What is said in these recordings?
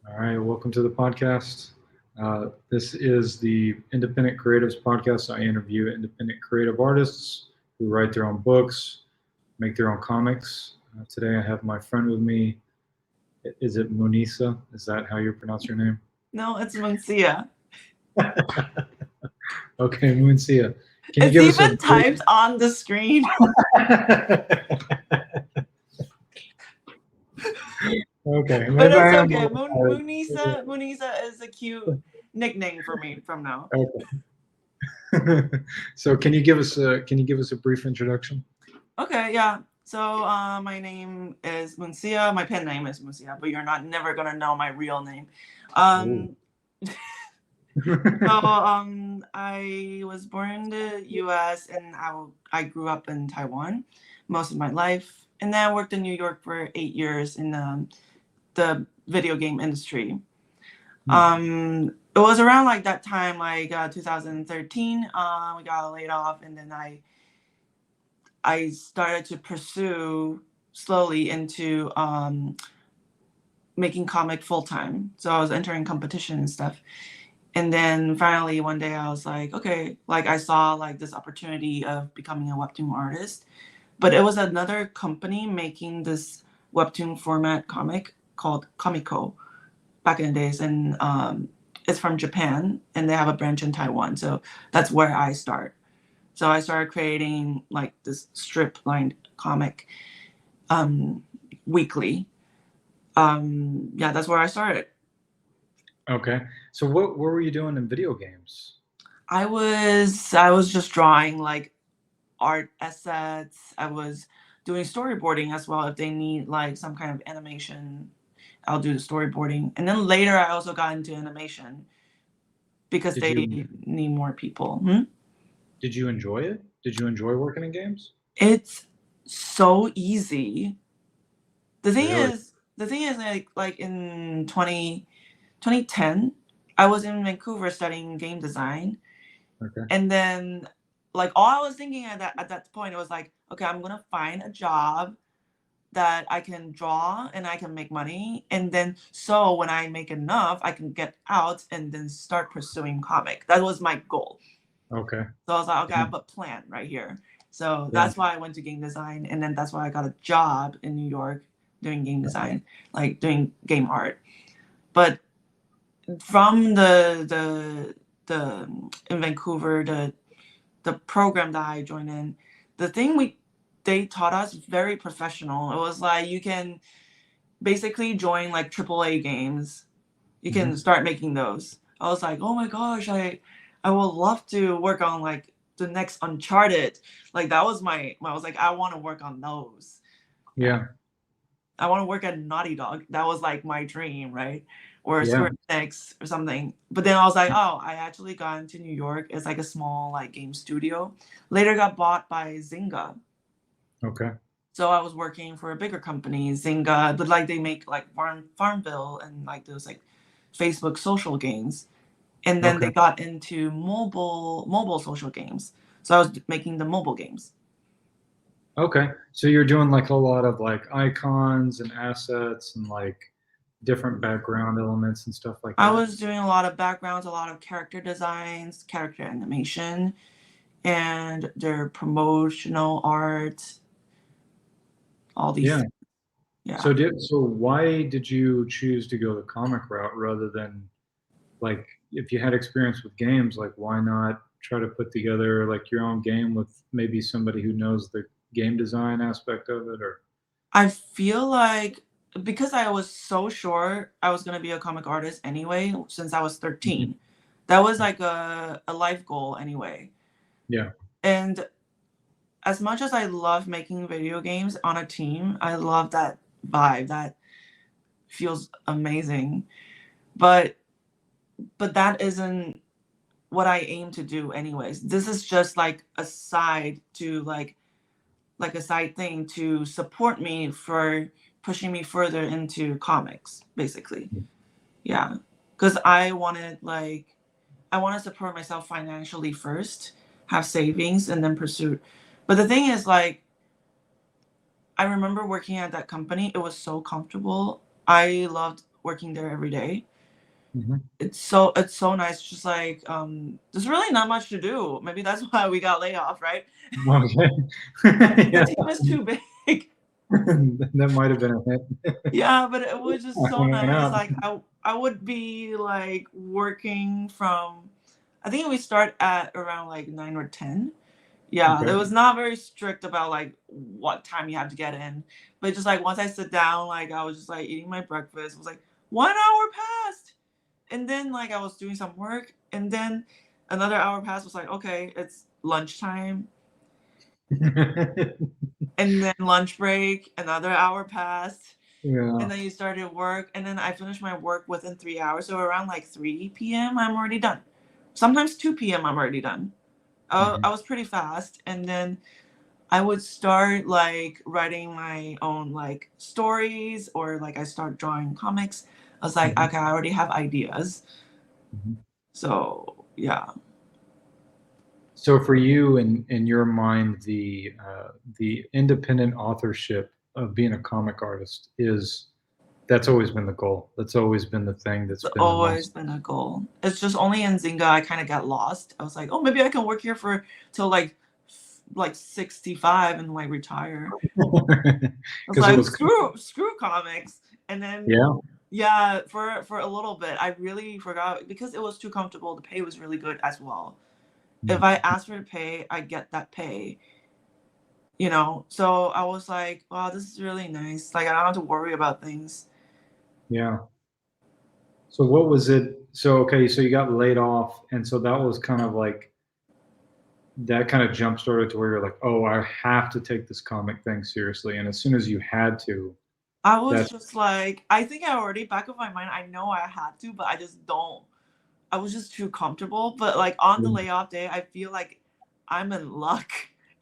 All right, welcome to the podcast. This is the Independent Creatives Podcast. I interview independent creative artists who write their own books, make their own comics. Today I have my friend with me. Is it Munisa? Is that how you pronounce your name? No, it's Moonsia. Okay, Moonsia. Can you It's give us a even brief? typed on the screen. Okay, But maybe it's I am a okay. little tired. Moonisa is a cute nickname for me from now. Okay. So can you give us a brief introduction? Okay, yeah. So my name is Moonsia. My pen name is Moonsia, but you're not never gonna know my real name. Ooh. Um, I was born in the U.S. and I grew up in Taiwan most of my life, and then I worked in New York for 8 years in the video game industry. Hmm. It was around like that time, like 2013. We got laid off, and then I started to pursue slowly into making comic full time. So I was entering competition and stuff. And then finally one day I was like, okay, like I saw like this opportunity of becoming a webtoon artist, but it was another company making this webtoon format comic called Comico back in the days, and it's from Japan, and they have a branch in Taiwan. So that's where I start. So I started creating like this strip lined comic um, weekly. Yeah, that's where I started. Okay. So what were you doing in video games? I was just drawing like art assets. I was doing storyboarding as well. If they need like some kind of animation, I'll do the storyboarding. And then later I also got into animation because Did they you need more people. Hmm? did you enjoy it? Did you enjoy working in games? It's so easy. Really? The thing is like in 2010, I was in Vancouver studying game design, Okay. and then like all I was thinking at that point, it was like, okay, I'm gonna find a job that I can draw and I can make money, and then so when I make enough, I can get out and then start pursuing comic. That was my goal. Okay. So I was like, okay, I Yeah. have a plan right here. So Yeah. that's why I went to game design, and then that's why I got a job in New York doing game design, like doing game art. But from the in Vancouver, the program that I joined in, the thing we they taught us very professional. It was like you can basically join like AAA games. You Hmm. can start making those. I was like, oh my gosh, I would love to work on like the next Uncharted. Like that was I was like, I want to work on those. Yeah. Yeah. I want to work at Naughty Dog. That was like my dream, right? Or Yeah. Square Enix or something. But then I was like, oh, I actually got into New York. It's like a small like game studio. Later got bought by Zynga. Okay. So I was working for a bigger company, Zynga, but like they make like Farmville and like those like Facebook social games. And then Okay. they got into mobile social games. So I was making the mobile games. Okay. So you're doing like a lot of like icons and assets and like different background elements and stuff like I that. was doing a lot of backgrounds, a lot of character designs, character animation, and their promotional art, all these Yeah. things. Yeah. So why did you choose to go the comic route rather than like if you had experience with games, like why not try to put together like your own game with maybe somebody who knows the game design aspect of it or I feel like because I was so sure I was going to be a comic artist anyway, since I was Mhm. 13, that was like a life goal anyway. Yeah. And as much as I love making video games on a team, I love that vibe. That feels amazing. But that isn't what I aim to do anyways. This is just like a side to like a side thing to support me for pushing me further into comics, basically. Yeah. Cuz I want to support myself financially first, have savings and then pursue. But the thing is like I remember working at that company. It was so comfortable. I loved working there every day. Mhm. It's so nice. Just like there's really not much to do. Maybe that's why we got laid off, right? Okay. I think the Yeah. team is too big. That might have been a hit. Yeah, but it was just so Hanging nice. out. Like I would be like working from, I think we start at around like 9 or 10. Yeah, Okay. it was not very strict about like what time you have to get in. But just like once I sit down, like I was just like eating my breakfast. It was like 1 hour passed. And then like I was doing some work, and then another hour passed, was like, okay, it's lunchtime. And then lunch break, another hour passed. Yeah. And then you started work, and then I finished my work within 3 hours. So around like 3 p.m., I'm already done. Sometimes 2 p.m., I'm already done. I Mhm. was pretty fast. And then I would start like writing my own like stories, or like I start drawing comics. I was like, Mhm. okay, I already have ideas. Mhm. So yeah. So for you, in your mind, the independent authorship of being a comic artist is that's always been the goal. That's always been the thing that's It's been the always most. been a goal. It's just only in Zynga I kind of got lost. I was like, oh, maybe I can work here for till like 65 and like retire. I was Because it like, was, screw comics. And then yeah. yeah, for a little bit, I really forgot because it was too comfortable. The pay was really good as well. If I asked for the pay, I get that pay. So I was like, wow, this is really nice. Like I don't have to worry about things. Yeah. So what was it? So okay, so you got laid off, and so that was kind of like that kind of jump started to where you're like, oh, I have to take this comic thing seriously. And as soon as you had to, I was that's just like, I think I already back of my mind, I know I had to, but I just don't. I was just too comfortable. But like on the layoff day, I feel like I'm in luck.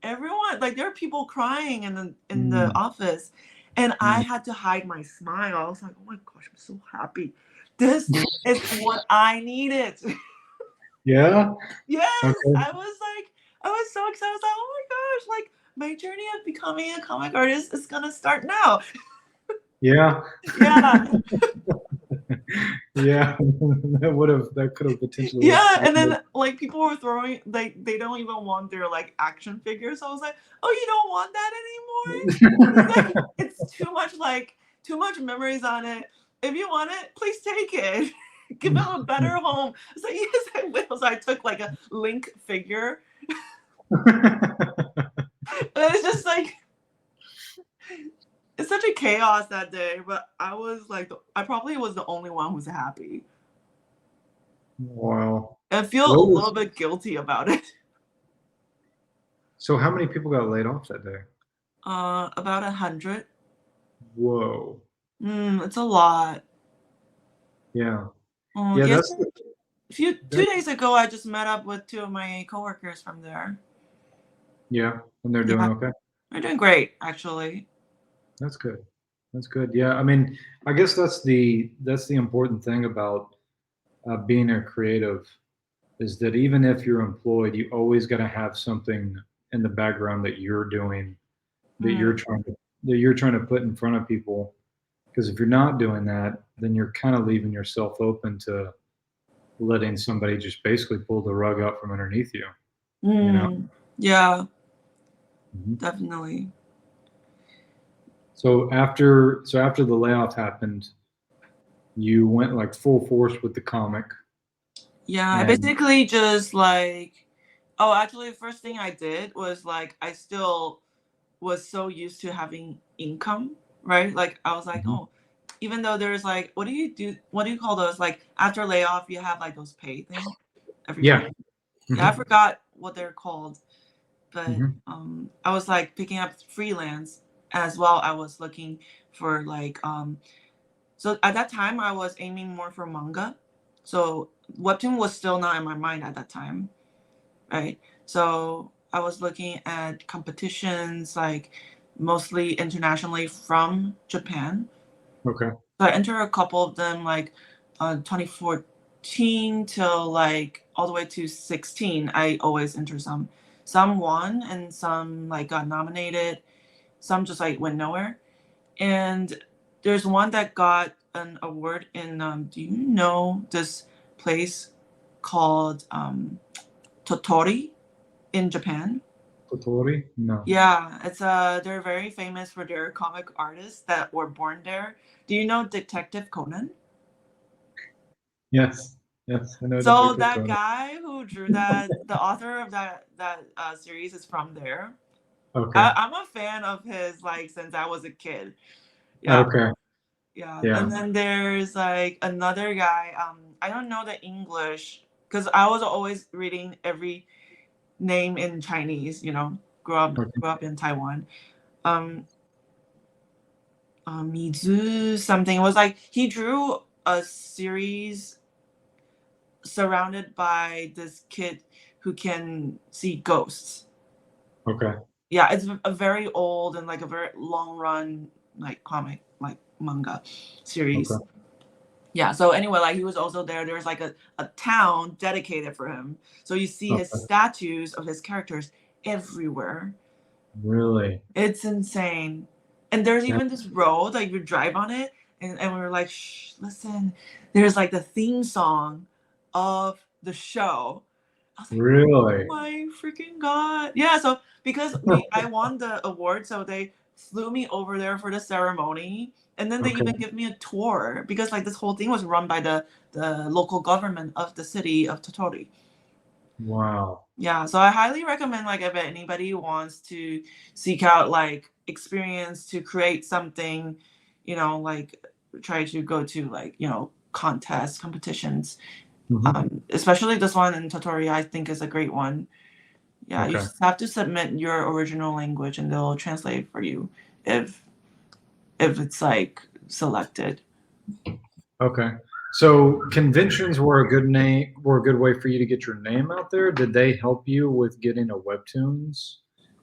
Everyone, like there are people crying in the mm, office, and I mm, had to hide my smile. I was like, oh my gosh, I'm so happy. This is what I needed. yeah. Yes, Okay. I was so excited. I was like, oh my gosh, like my journey of becoming a comic artist is gonna start now. Yeah. Yeah, Yeah. That could have potentially went yeah, and sideways. then like people were throwing like they don't even want their like action figures. So I was like, oh, you don't want that anymore? It's like it's too much, like too much memories on it. If you want it, please take it. Give them a better home. It's like, yes, I will. So I took like a Link figure. And it's just like it's such a chaos that day. But I was like, I probably was the only one who's happy. Wow. And I feel a What little was bit guilty about it. so how many people got laid off that day? About 100. Whoa. It's a lot. Yeah. Oh, Yeah, yes. that's A few that 2 days ago, I just met up with two of my coworkers from there. yeah, and they're doing Yeah, okay. they're doing great, actually. That's good. That's good. Yeah, I mean, I guess that's the important thing about being a creative is that even if you're employed, you always got to have something in the background that you're doing that Mm, you're trying to put in front of people. Because if you're not doing that, then you're kind of leaving yourself open to letting somebody just basically pull the rug out from underneath you. You know. yeah, Mhm. definitely. So after the layoff happened, you went like full force with the comic, Yeah, I and basically just like, oh, actually, the first thing I did was like, I still was so used to having income, right? Like, I was like, Mhm. oh, even though there's like, what do you do? What do you call those? Like, after layoff, you have like those pay things every month. Yeah. Yeah, I Mhm. forgot what they're called, but Mhm. I was like picking up freelance as well. I was looking for like so at that time I was aiming more for manga. So webtoon was still not in my mind at that time, right? So I was looking at competitions like mostly internationally from Japan. Okay. So I entered a couple of them like 2014 till like all the way to 16. I always enter some. Some won and some like got nominated. Some just like went nowhere. And there's one that got an award in do you know this place called Totori in Japan? Totori? No. Yeah, it's they're very famous for their comic artists that were born there. Do you know Detective Conan? Yes. Yes. I know So Detective that Conan. guy who drew that, the author of that series is from there. Okay. I'm a fan of his like since I was a kid. Yeah, Okay. yeah. Yeah. And then there's like another guy. I don't know the English because I was always reading every name in Chinese. You know, Okay. grew up in Taiwan. Um, Mizu something. It was like he drew a series surrounded by this kid who can see ghosts. Okay. Yeah, it's a very old and like a very long run like comic like manga Okay. series. Yeah, so anyway, like he was also there. There's like a town dedicated for him. So you see his Okay. statues of his characters everywhere. Really? It's insane. And there's That, even this road, like you drive on it, and we were like, shh, listen, there's like the theme song of the show. I was like, oh really? my freaking God. Yeah, so because I won the award, so they flew me over there for the ceremony. And then they Okay. even give me a tour because like this whole thing was run by the local government of the city of Totori. Wow. Yeah, so I highly recommend like if anybody wants to seek out like experience to create something, you know, like try to go to like, you know, contests, competitions. Hmm. Especially this one in Totori, I think is a great one. Yeah, you Okay. just have to submit your original language and they'll translate for you if it's like selected. Okay. So conventions were a good way for you to get your name out there. Did they help you with getting a webtoons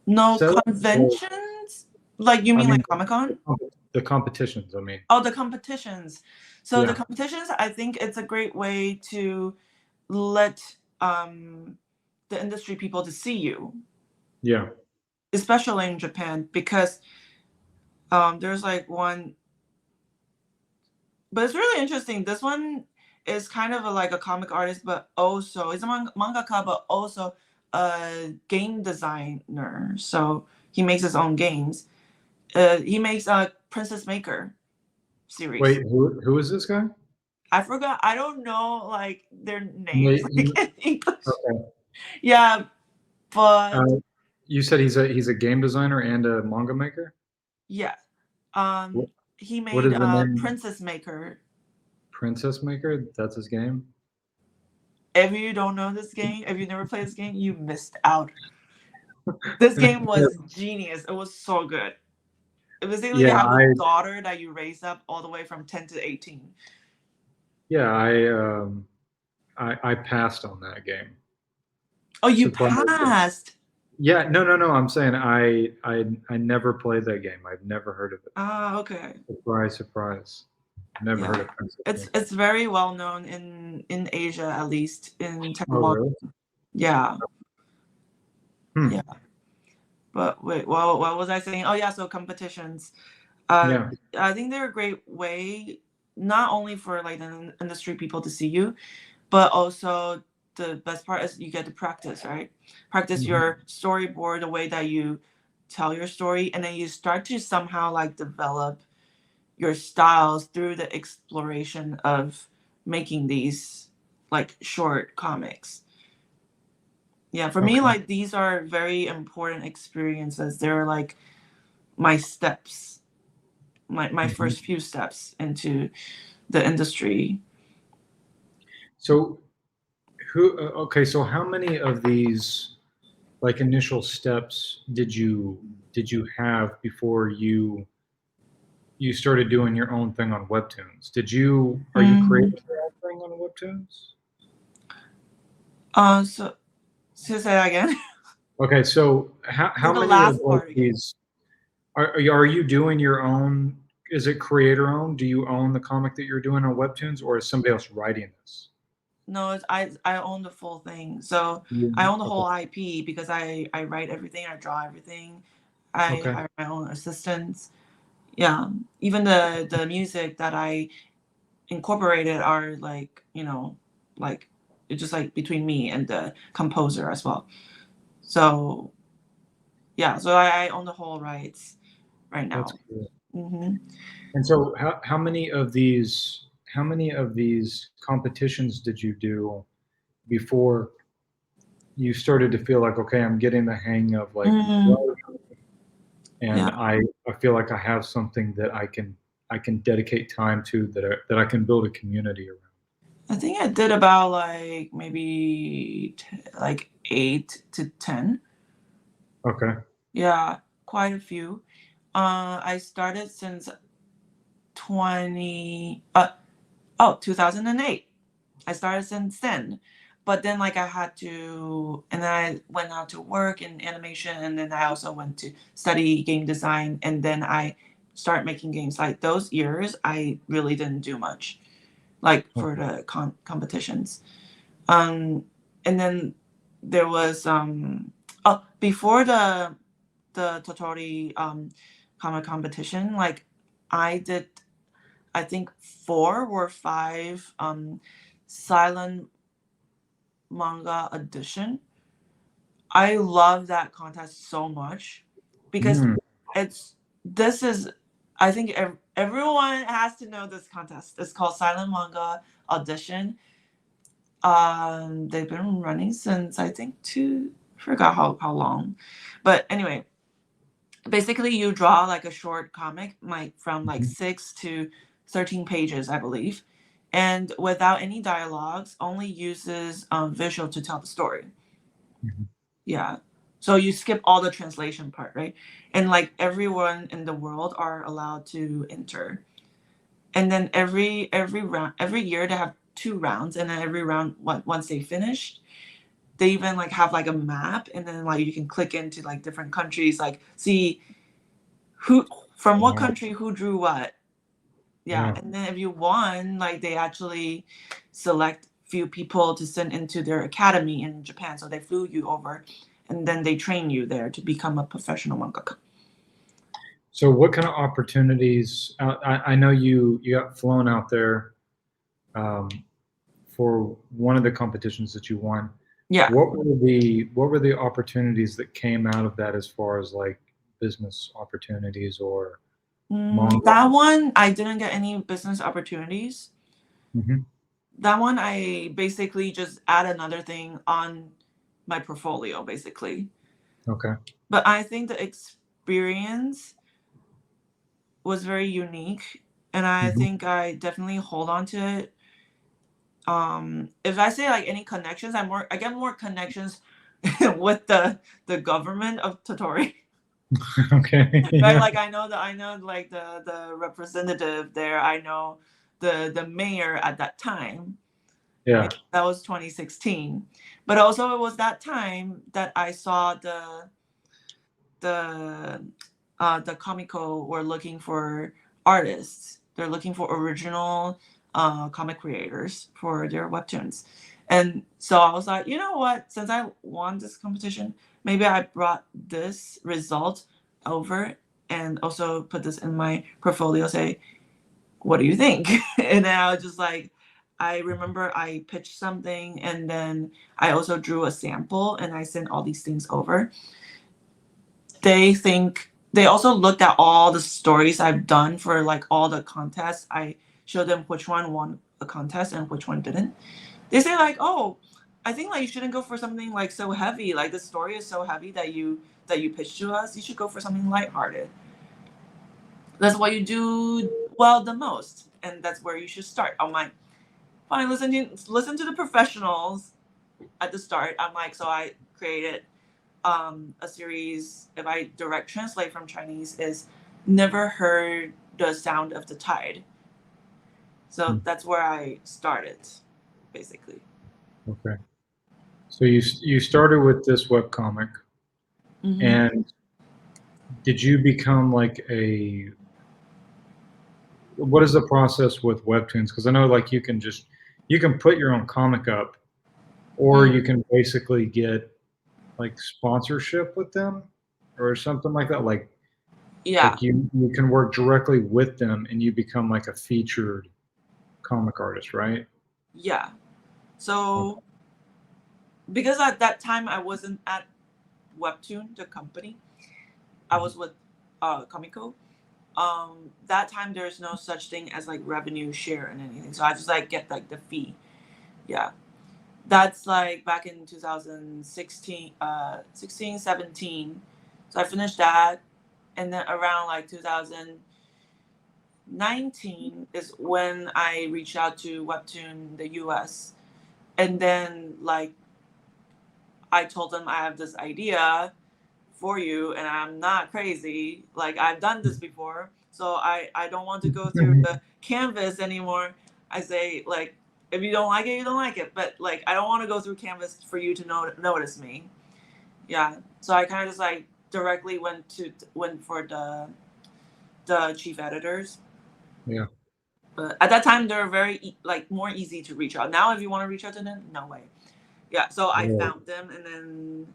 No set up? Or, conventions? Like you I mean like mean, Comic-Con? the competitions. I mean, Oh, the competitions. So the yeah, competitions, I think it's a great way to let the industry people to see you, yeah. especially in Japan, because there's like one, but it's really interesting. This one is kind of like a comic artist, but also it's a mangaka, but also a game designer. So he makes his own games. He makes a Princess Maker series. Wait, who is this guy? I forgot. I don't know like their names Wait, like in English. okay. Yeah, Uh, but you said he's a game designer and a manga maker. yeah. What, He what made is the name? Princess Maker. Princess Maker. That's his game. If you don't know this game, if you never played this game, you missed out. This game was genius. It was so good. Basically, you Yeah, have a I daughter that you raise up all the way from 10 to 18. yeah I passed on that game. Oh, you Surprising. passed. Yeah, no. I'm saying I never played that game. I've never heard of it. Ah, okay. Surprise, surprise. Never heard Yeah. of Princess Maker. It's very well known in Asia, at least in Oh, Taiwan. really? Yeah. Hmm. Yeah. But wait, well, what was I saying? Oh yeah, so competitions. Uh, Yeah. I think they're a great way, not only for like the industry people to see you, but also the best part is you get to practice, right? Practice Mhm. your storyboard, the way that you tell your story, and then you start to somehow like develop your styles through the exploration of making these like short comics. Yeah, for me, Okay. like these are very important experiences. They're like my steps, my Mhm. first few steps into the industry. So okay, so how many of these like initial steps did you have before you started doing your own thing on webtoons? Are you Mm, creating your own thing on webtoons? so say that again. Okay, so how Like the many of last like part again. these are you doing your own? Is it creator owned? Do you own the comic that you're doing on webtoons, or is somebody else writing this? No, I own the full thing. So I You- own the Okay. whole IP because I write everything, I draw everything. I Okay. hire my own assistants. Yeah, even the music that I incorporated are like, like it's just like between me and the composer as well. So yeah, so I own the whole rights right That's now. cool. Hmm. And so how many of these competitions did you do before you started to feel like, okay, I'm getting the hang of like Mm, writing, and yeah, I feel like I have something that I can dedicate time to, that I can build a community around. I think I did about like maybe like 8 to 10. Okay. Yeah, quite a few. I started since 20 oh 2008. I started since then. But then like I had to, and then I went out to work in animation, and then I also went to study game design, and then I started making games. Like those years I really didn't do much like for Okay. the competitions. Um and then there was oh, before the Totori comic competition, like I did, I think 4 or 5 silent manga edition. I love that contest so much because Mm, it's this is, I think everyone has to know this contest. It's called Silent Manga Audition. They've been running since I think two, forgot how long, but anyway, basically you draw like a short comic, like from like mhm, 6 to 13 pages, I believe, and without any dialogues, only uses visual to tell the story. mhm. Yeah. So you skip all the translation part, right? And like everyone in the world are allowed to enter. And then every round, every year they have 2 rounds, and then every round, once they finish, they even like have like a map, and then like you can click into like different countries, like see who from what Wow. country who drew what. Yeah, Yeah. and then if you won, like they actually select few people to send into their academy in Japan. So they flew you over, and then they train you there to become a professional mangaka. So what kind of opportunities? I know you got flown out there um, for one of the competitions that you won. Yeah. What were the opportunities that came out of that, as far as like business opportunities or manga? That one, I didn't get any business opportunities. Hmm. That one, I basically just add another thing on my portfolio, basically. Okay. But I think the experience was very unique, and I Hmm. think I definitely hold on to it. If I say like any connections, I get more connections with the government of Totori. Okay. Right? Yeah. Like I know like the representative there. I know the mayor at that time. Yeah. Right? That was 2016. But also it was that time that I saw the the Comico were looking for artists. They're looking for original comic creators for their webtoons. And so I was like, you know what? Since I won this competition, maybe I brought this result over and also put this in my portfolio. Say, what do you think? And then I was just like, I remember I pitched something, and then I also drew a sample, and I sent all these things over. They also looked at all the stories I've done for like all the contests. I showed them which one won a contest and which one didn't. They say like, oh, I think like you shouldn't go for something like so heavy. Like the story is so heavy that you pitched to us. You should go for something lighthearted. That's what you do well the most, and that's where you should start. I'm like, fine, listen to the professionals at the start. I'm like, so I created a series. If I direct translate from Chinese, is never heard the sound of the tide. So that's where I started, basically. Okay. So you started with this webcomic, Mm-hmm. and did you become like a what is the process with webtoons? Because I know like you can put your own comic up, or Mm. you can basically get like sponsorship with them or something like that. Yeah. Like you can work directly with them and you become like a featured comic artist, right? Yeah. So because at that time I wasn't at Webtoon, the company, I was with Comico. That time there's no such thing as like revenue share and anything. So I just like get like the fee. Yeah. That's like back in 2016, 16, 17. So I finished that. And then around like 2019 is when I reached out to Webtoon, the US. And then like I told them I have this idea for you and I'm not crazy. Like I've done this before. So I don't want to go through the canvas anymore. I say like if you don't like it, you don't like it. But like I don't want to go through canvas for you to notice me. Yeah. So I kind of just like directly went for the chief editors. Yeah. But at that time they're very like more easy to reach out. Now if you want to reach out to them, no way. Yeah. So I Yeah. found them and then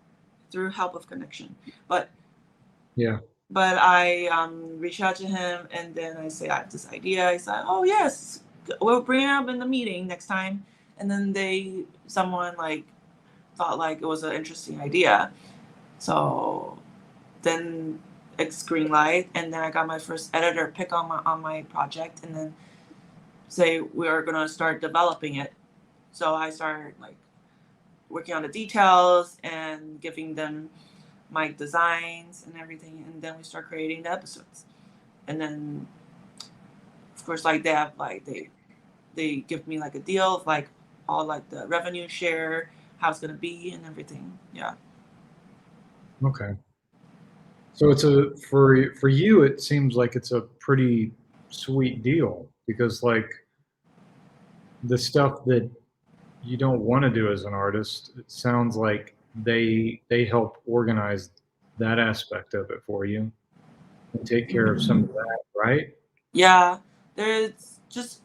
through help of connection. But Yeah. But I reached out to him and then I say I have this idea. I said, oh yes, we'll bring it up in the meeting next time. And then someone like thought like it was an interesting idea. So then it's green light, and then I got my first editor pick on my project, and then say we are gonna start developing it. So I started like working on the details and giving them my designs and everything, and then we start creating the episodes. And then of course like they have like they give me like a deal of like all like the revenue share, how it's gonna be and everything. Yeah. Okay. So it's for you it seems like it's a pretty sweet deal because like the stuff that you don't want to do as an artist, it sounds like they help organize that aspect of it for you and take care of some of that, right? Yeah, there's just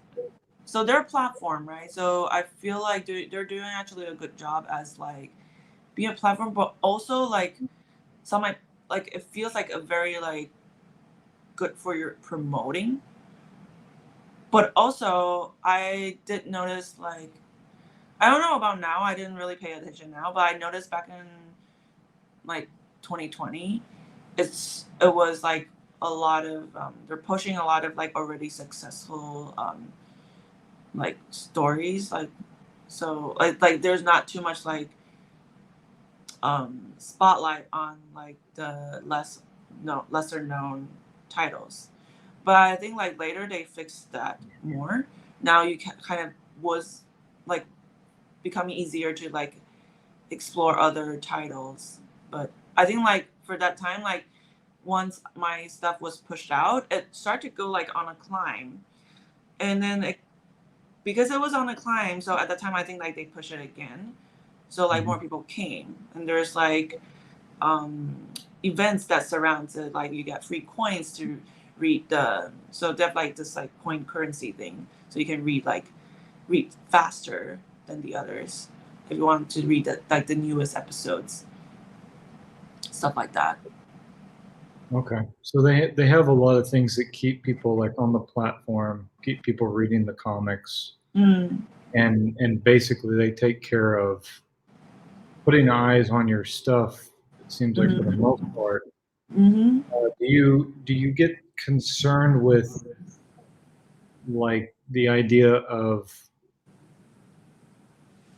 so they're a platform, right? So I feel like they're doing actually a good job as like being a platform, but also like some like it feels like a very like good for your promoting. But also I did notice like I don't know about now. I didn't really pay attention now, but I noticed back in like 2020, it was like a lot of they're pushing a lot of like already successful like stories like so like there's not too much like spotlight on like the lesser known titles, but I think like later they fixed that more. Now you kind of was like becoming easier to like explore other titles. But I think like for that time like once my stuff was pushed out it started to go like on a climb, and then because it was on a climb, so at the time I think like they push it again, so like more people came, and there's like events that surrounds it, like you get free coins to read so they have like this like coin currency thing, so you can read faster than the others if you want to read like the newest episodes, stuff like that. Okay. So they have a lot of things that keep people like on the platform, keep people reading the comics, and basically they take care of putting eyes on your stuff. It seems like for the most part. Mm-hmm. Do you get concerned with like the idea of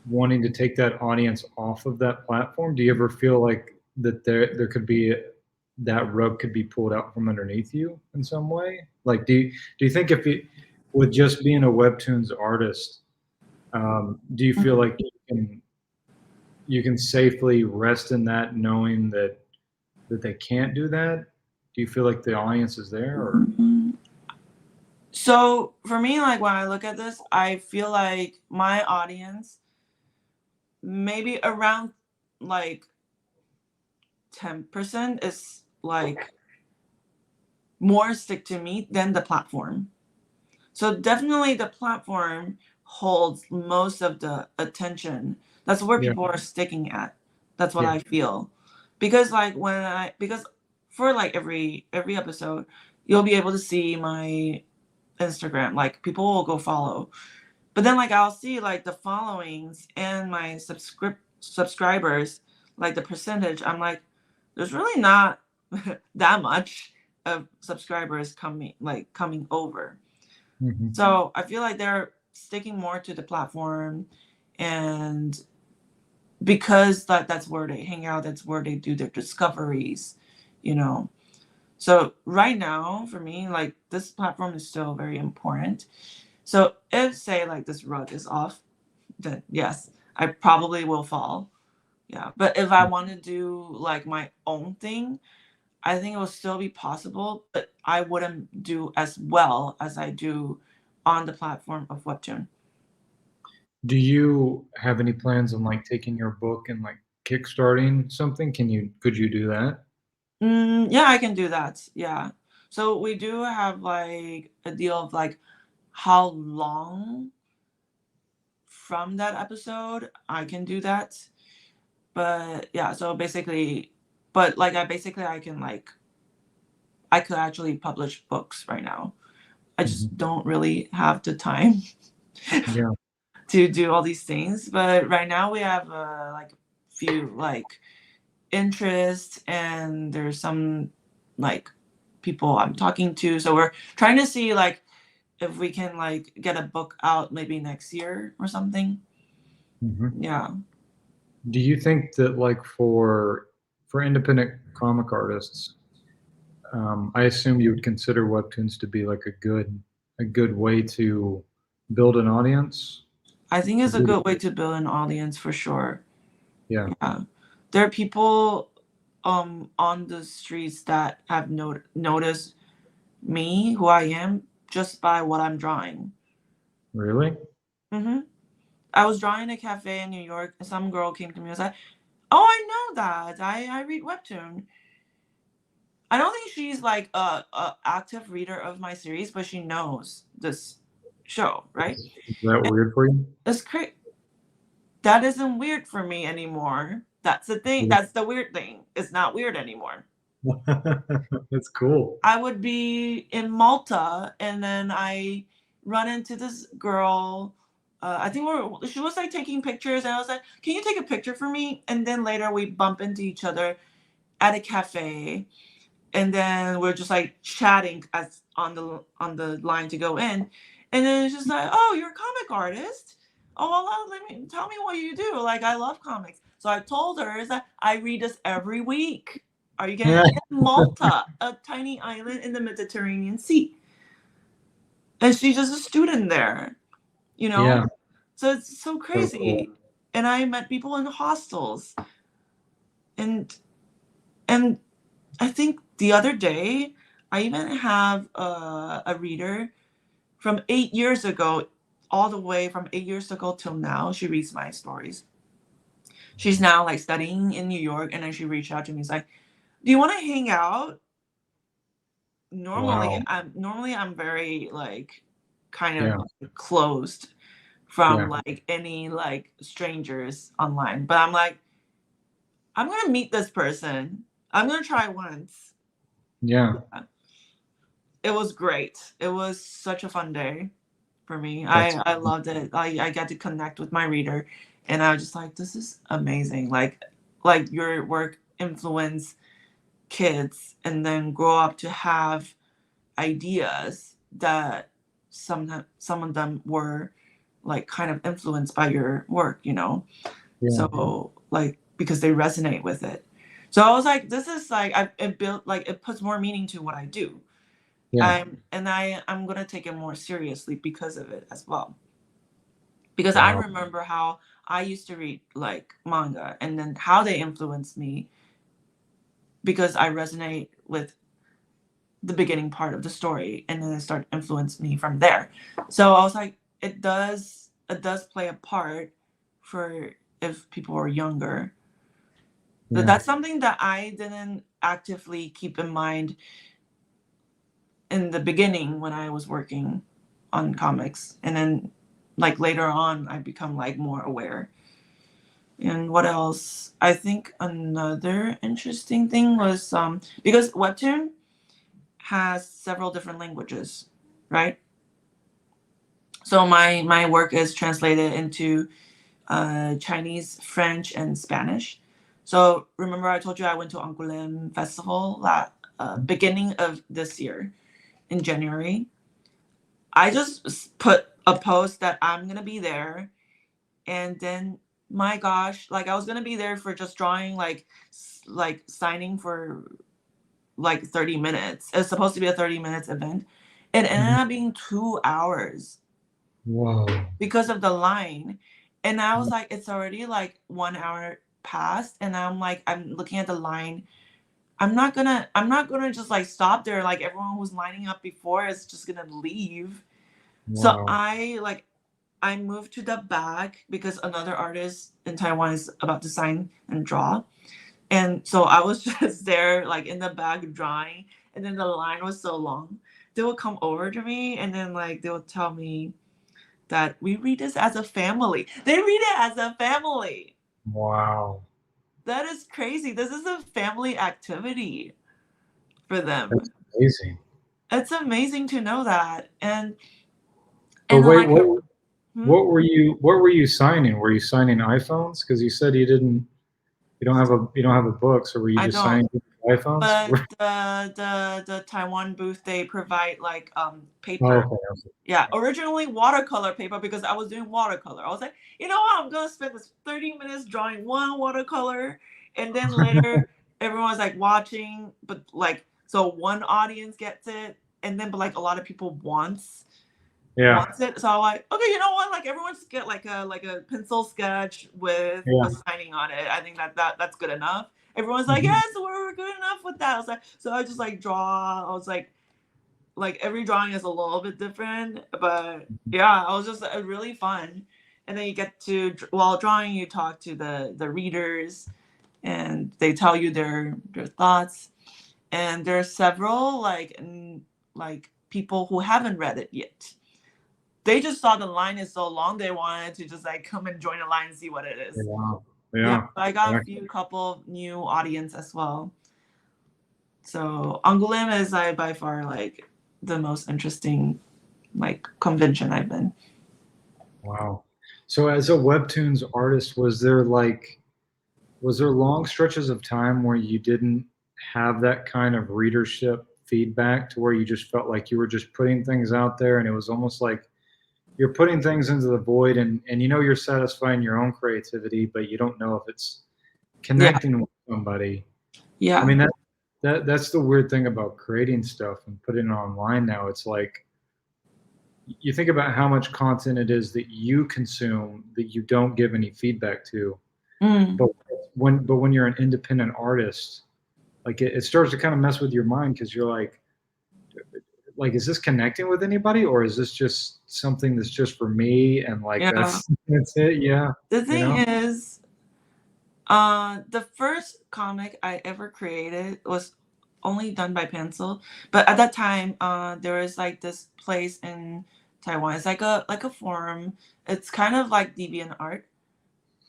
wanting to take that audience off of that platform? Do you ever feel like that there could be that rug could be pulled out from underneath you in some way? Like, do you think if it with just being a webtoons artist, do you feel like you can safely rest in that, knowing that they can't do that? Do you feel like the audience is there, or? So for me, like when I look at this, I feel like my audience maybe around like 10% is like more stick to me than the platform. So definitely the platform holds most of the attention. That's where Yeah. people are sticking at. That's what Yeah. I feel. Because like because for like every episode, you'll be able to see my Instagram. Like people will go follow. But then like I'll see like the followings and my subscribers, like the percentage. I'm like, there's really not that much of subscribers coming over. Hmm. So I feel like they're sticking more to the platform, and because that's where they hang out, that's where they do their discoveries, you know. So right now for me, like this platform is still very important. So if say like this rug is off, then yes, I probably will fall. Yeah. But if I want to do like my own thing, I think it will still be possible, but I wouldn't do as well as I do on the platform of Webtoon. Do you have any plans on like taking your book and like kickstarting something? Could you do that? Yeah, I can do that. Yeah. So we do have like a deal of like how long from that episode I can do that. But yeah, so basically, but like I can like, I could actually publish books right now. I Hmm. just don't really have the time Yeah. to do all these things. But right now we have like few like interests, and there's some like people I'm talking to. So we're trying to see like if we can like get a book out maybe next year or something. Hmm. Yeah. Do you think that like for independent comic artists, I assume you would consider webtoons to be like a good way to build an audience? I think A it's a good, good way to build an audience for sure. yeah. Yeah. There are people on the streets that have noticed me, who I am, just by what I'm drawing. Really? hmm I was drawing a cafe in New York, and some girl came to me and was like, "Oh, I know that. I read webtoon." I don't think she's like a active reader of my series, but she knows this show, right? Is that And weird for you? it's crazy. That isn't weird for me anymore. That's the thing. That's the weird thing. It's not weird anymore. That's cool. I would be in Malta, and then I run into this girl. I think she was like taking pictures, and I was like, "Can you take a picture for me?" And then later we bump into each other at a cafe, and then we're just like chatting as on the line to go in, and then it's just like, "Oh, you're a comic artist. Oh, well, let me tell me what you do. Like, I love comics." So I told her is that I read this every week. Are you getting it? In Malta, a tiny island in the Mediterranean Sea, and she's just a student there, you know. Yeah, So it's so so cool. crazy. And I met people in hostels, and and I think the other day I even have a reader from 8 years ago, all the way from 8 years ago till now. She reads my stories. She's now like studying in New York, and then she reached out to me. It's like, "Do you want to hang out?" Wow. Normally I'm very like kind of Yeah, like closed from yeah, like any like strangers online, but I'm like, I'm gonna meet this person. I'm gonna try once. yeah. It was great. It was such a fun day for me. That's I loved it. I got to connect with my reader, and I was just like, this is amazing. Like your work influence kids and then grow up to have ideas that some of them were like kind of influenced by your work, you know. yeah, So like because they resonate with it. So I was like, this is like it built like it puts more meaning to what I do. yeah, I'm gonna take it more seriously because of it as well. Because I wow. remember how I used to read like manga, and then how they influenced me because I resonate with the beginning part of the story, and then it started influence me from there. So I was like, it does play a part for if people are younger. But Yeah, that's something that I didn't actively keep in mind in the beginning when I was working on comics. And then like later on I become like more aware. And what else? I think another interesting thing was because Webtoon has several different languages, right? So my work is translated into Chinese, French, and Spanish. So remember I told you I went to Angoulême Festival beginning of this year in January. I just put a post that I'm gonna be there, and then my gosh, like I was gonna be there for just drawing, like signing for like 30 minutes. It's supposed to be a 30 minutes event. It ended up being 2 hours Whoa. because of the line. And I was like, it's already like 1 hour past, and I'm like, I'm looking at the line. I'm not gonna just like stop there. Like everyone who's lining up before is just gonna leave. So Wow. I moved to the back because another artist in Taiwan is about to sign and draw. And so I was just there, like in the back drawing, and then the line was so long. They would come over to me, and then like they would tell me that we read this as a family. They read it as a family. Wow. That is crazy. This is a family activity for them. That's amazing. It's amazing to know that. And But then wait, like hmm? what were you signing? Were you signing iPhones? Because you said you don't have a book, so were you I just don't. signing iPhones? But the Taiwan booth, they provide like Oh, paper. okay. Yeah, originally watercolor paper because I was doing watercolor. I was like, you know what? I'm gonna spend this 30 minutes drawing one watercolor, and then later everyone's like watching, but like so one audience gets it, and then but like a lot of people Yeah, wants it. So I'm like, okay, you know what? Like everyone's get like a pencil sketch with a yeah. signing on it. I think that's good enough. Everyone's like, Mhm. yes, we're good enough with that. I was like, so I just like draw. I was like every drawing is a little bit different, but yeah, it was just really fun. And then you get to while drawing, you talk to the readers, and they tell you their thoughts. And there are several like people who haven't read it yet. They just saw the line is so long, they wanted to just like come and join the line and see what it is. Wow. Yeah, Yeah. I got a Yeah. few couple new audience as well. So Angoulême is like by far like the most interesting like convention I've been. Wow. So as a webtoons artist, was there long stretches of time where you didn't have that kind of readership feedback to where you just felt like you were just putting things out there and it was almost like you're putting things into the void and you know you're satisfying your own creativity, but you don't know if it's Yeah, connecting with somebody. I yeah, mean that's the weird thing about creating stuff and putting it online now. It's like you think about how much content it is that you consume that you don't give any feedback to. mm, But when you're an independent artist, like it starts to kind of mess with your mind because you're like is this connecting with anybody or is this just something that's just for me and like yeah. that's it? Yeah, The you thing know. is, the first comic I ever created was only done by pencil, but at that time, there was like this place in Taiwan. It's like a forum. It's kind of like DeviantArt,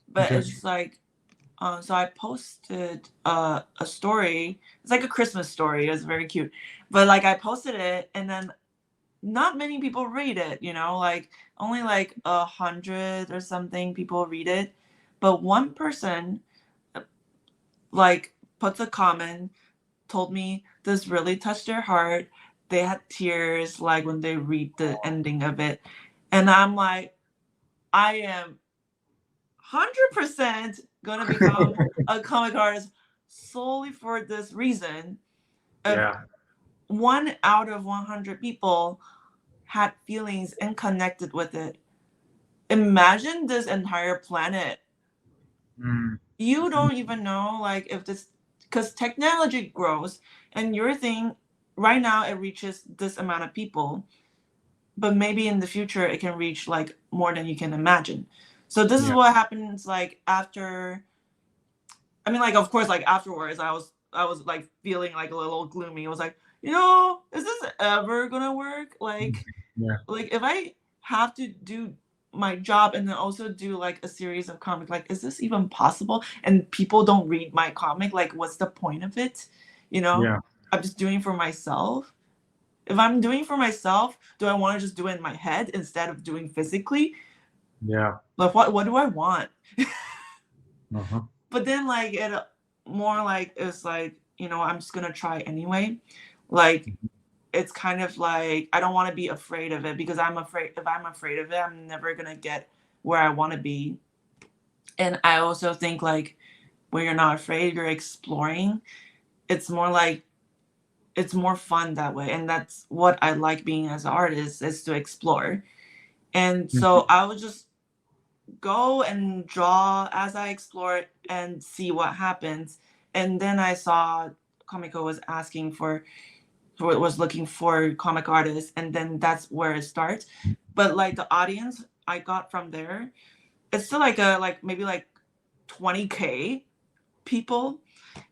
but Okay. it's just like so I posted a story. It's like a Christmas story. It's very cute, but like I posted it, and then not many people read it. Like only like 100 or something people read it, but one person like puts a comment, told me this really touched their heart. They had tears like when they read the ending of it, and I'm like, I am 100% gonna become a comic artist solely for this reason. If Yeah. 1 out of 100 people had feelings and connected with it, imagine this entire planet. Mm, You don't even know like if this, because technology grows, and your thing right now it reaches this amount of people, but maybe in the future it can reach like more than you can imagine. So this is yeah. what happens like after. I mean, like, of course, like afterwards, I was like feeling like a little gloomy. I was like, is this ever gonna work? Mhm. Like, Yeah. like if I have to do my job and then also do like a series of comics, like, is this even possible? And people don't read my comic. Like, what's the point of it? You know, Yeah. I'm just doing it for myself. If I'm doing for myself, do I want to just do it in my head instead of doing physically? Yeah. Like what do I want? Uh-huh. But then like it more like it's like, I'm just gonna try anyway. Like it's kind of like I don't want to be afraid of it, because I'm afraid if I'm afraid of it, I'm never gonna get where I want to be. And I also think like when you're not afraid, you're exploring. It's more like it's more fun that way, and that's what I like being as an artist, is to explore. And so I would just go and draw as I explore and see what happens. And then I saw Comico was asking for was looking for comic artists, and then that's where it starts. But like the audience I got from there, it's still like maybe like 20K people,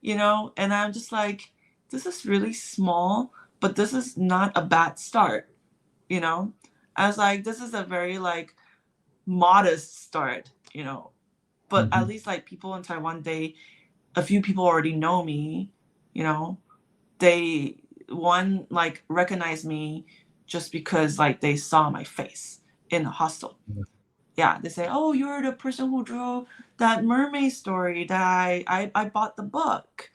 and I'm just like, this is really small, but this is not a bad start, I was like, this is a very like modest start, but at least like people in Taiwan, a few people already know me, they one like recognize me just because like they saw my face in a hostel. Yeah, they say, oh, you're the person who drew that mermaid story that I bought the book.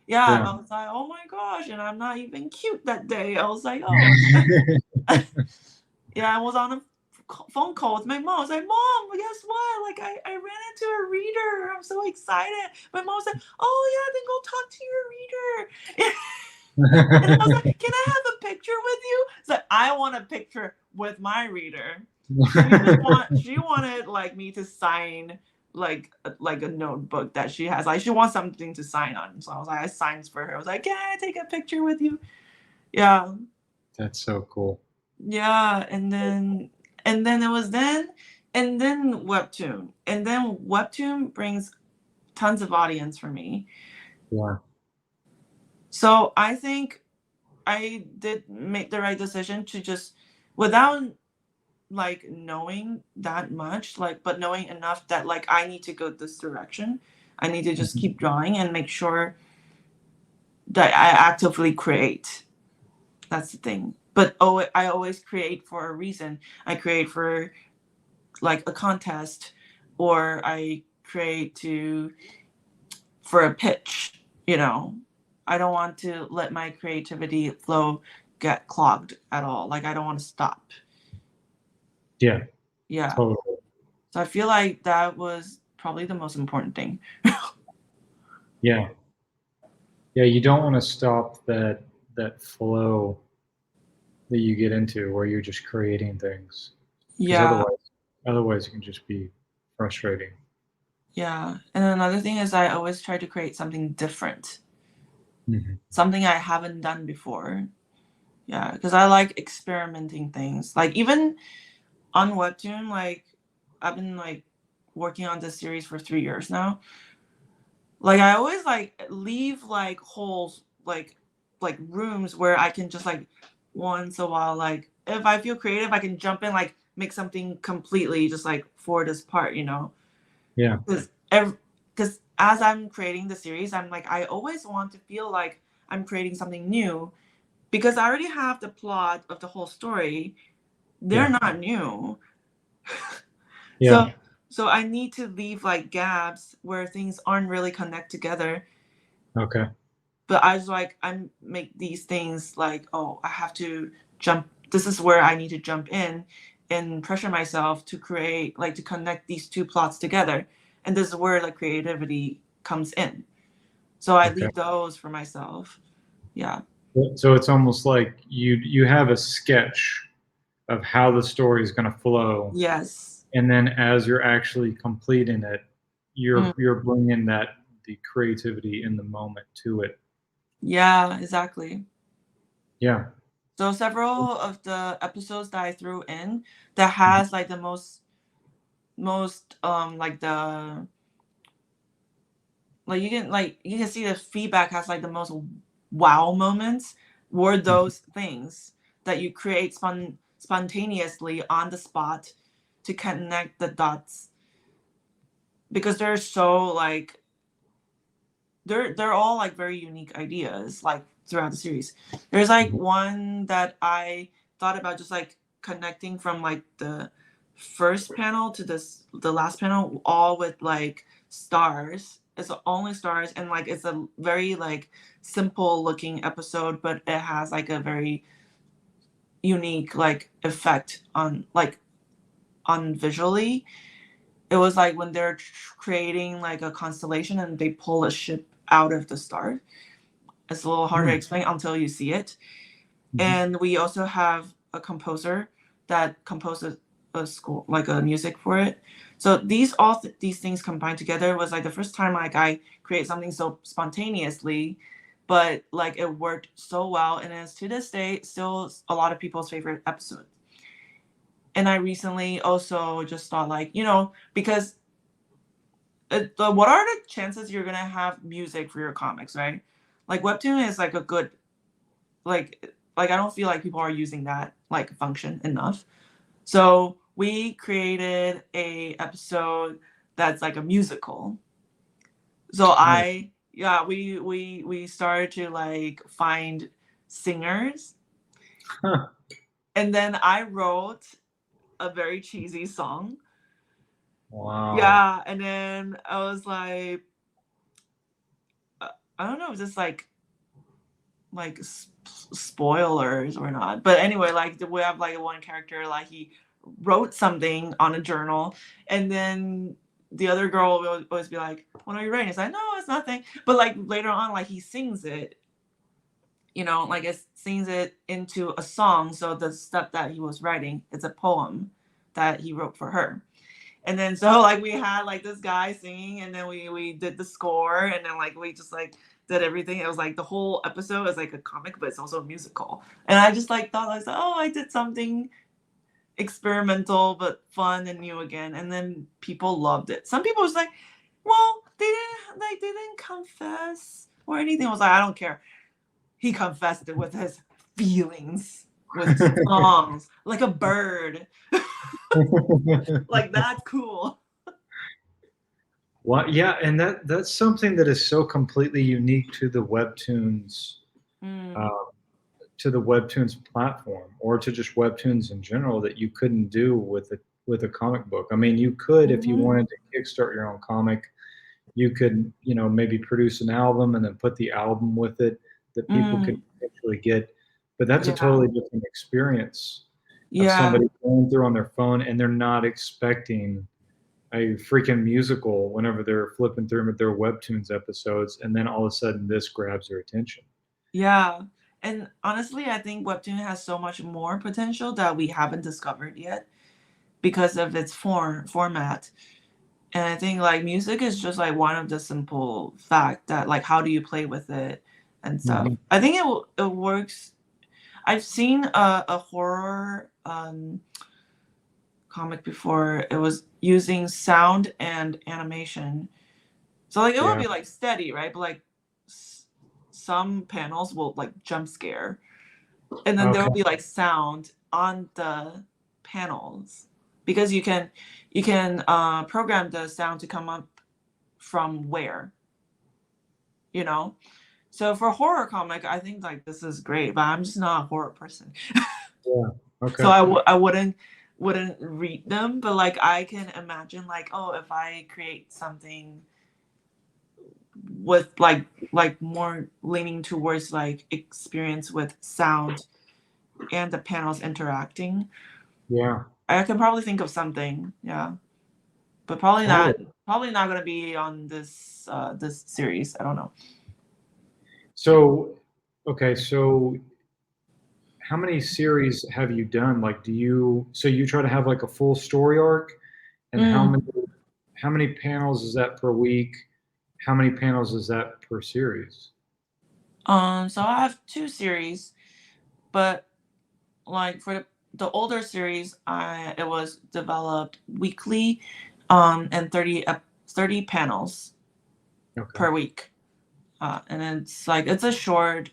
Yeah, and I was like, oh my gosh, and I'm not even cute that day. I was like, oh. Yeah, I was on a phone call with my mom. I was like, Mom, guess what? Like, I ran into a reader. I'm so excited. My mom said, oh, yeah, then go talk to your reader. And I was like, can I have a picture with you? So I want a picture with my reader. She wanted like me to sign like a notebook that she has. Like she wants something to sign on. So I was like, I signed for her. I was like, can I take a picture with you? Yeah. That's so cool. Yeah. And then webtoon. And then webtoon brings tons of audience for me. Yeah. So I think I did make the right decision to just, without like knowing that much, like, but knowing enough that like I need to go this direction. I need to just keep drawing and make sure that I actively create. That's the thing. But I always create for a reason. I create for like a contest, or I create for a pitch. I don't want to let my creativity flow get clogged at all. Like I don't want to stop. Yeah. Yeah. Totally. So I feel like that was probably the most important thing. Yeah. Yeah, you don't want to stop that flow that you get into where you're just creating things. Because Yeah. otherwise it can just be frustrating. Yeah. And another thing is I always try to create something different. Mm-hmm. Something I haven't done before. Yeah, because I like experimenting things. Like even on Webtoon, like I've been like working on this series for 3 years now. Like I always like leave like holes, like rooms where I can just like once a while, like if I feel creative, I can jump in, like make something completely just like for this part, Yeah. Because as I'm creating the series, I'm like, I always want to feel like I'm creating something new, because I already have the plot of the whole story. They're not new. Yeah. So I need to leave like gaps where things aren't really connect together. Okay. But I was like, I make these things like, oh, I have to jump. This is where I need to jump in and pressure myself to create, like to connect these two plots together. And this is where like creativity comes in. So I Okay. leave those for myself. Yeah. So it's almost like you have a sketch of how the story is going to flow, Yes. and then as you're actually completing it, Mm. you're bringing the creativity in the moment to it. Yeah, exactly. Yeah. So several of the episodes that I threw in that has like the most like the you can see the feedback has like the most wow moments were those things that you create spontaneously on the spot to connect the dots, because they're so like they're all like very unique ideas. Like throughout the series. There's like Mhm. one that I thought about just like connecting from like the first panel to the last panel, all with like stars. It's only stars, and like it's a very like simple looking episode, but it has like a very unique like effect on like on visually. It was like when they're creating like a constellation and they pull a ship out of the star. It's a little hard to explain until you see it. Mhm. And we also have a composer that composes a score, like a music for it. So these things combined together was like the first time like I create something so spontaneously, but like it worked so well, and it's to this day still a lot of people's favorite episode. And I recently also just thought like, because what are the chances you're gonna have music for your comics, right? Like webtoon is like a good like I don't feel like people are using that like function enough. So we created a episode that's like a musical. So Nice. we started to like find singers, Huh. and then I wrote a very cheesy song. Wow. Yeah, and then I was like, I don't know, just like spoilers or not, but anyway, like we have like one character like he wrote something on a journal, and then the other girl will always be like, what are you writing? It's like, no, it's nothing, but like later on like he sings it, like it sings it into a song. So the stuff that he was writing, it's a poem that he wrote for her. And then so like we had like this guy singing, and then we did the score, and then like we just like did everything. It was like the whole episode is like a comic, but it's also a musical. And I just like thought, I was like, oh, I did something experimental but fun and new again. And then people loved it. Some people was like, well, they didn't confess or anything. I was like, I don't care. He confessed it with his feelings, with songs, like a bird. Like that's cool. Well, yeah, and that's something that is so completely unique uh, Mm. to the webtoons platform, or to just webtoons in general, that you couldn't do with a comic book. I mean, you could if you Mm-hmm. wanted to kickstart your own comic. You could, maybe produce an album and then put the album with it that people could Mm. actually get. But that's a Yeah. totally different experience of Yeah. somebody going through on their phone, and they're not expecting a freaking musical whenever they're flipping through their webtoons episodes, and then all of a sudden this grabs their attention. Yeah. And honestly, I think Webtoon has so much more potential that we haven't discovered yet because of its format. And I think like music is just like one of the simple fact that like how do you play with it and stuff. Mhm. I think it works. I've seen a horror comic before. It was using sound and animation. So like it will Yeah. be like steady, right? But like some panels will like jump scare, and then there Okay. will be like sound on the panels because you can program the sound to come up from where, you know. So for horror comic, I think like this is great, but I'm just not a horror person, Yeah. so Okay. I wouldn't read them. But like I can imagine like, oh, if I create something with like more leaning towards like experience with sound and the panels interacting, Yeah. I can probably think of something. Yeah, but probably not. Totally. Probably not gonna be on this series. I don't know. So, okay. So, how many series have you done? Like, so you try to have like a full story arc, and Mm. how many panels is that per week? How many panels is that per series? So I have two series, but like for the older series, it was developed weekly, and 30 panels Okay. per week. And it's like it's a short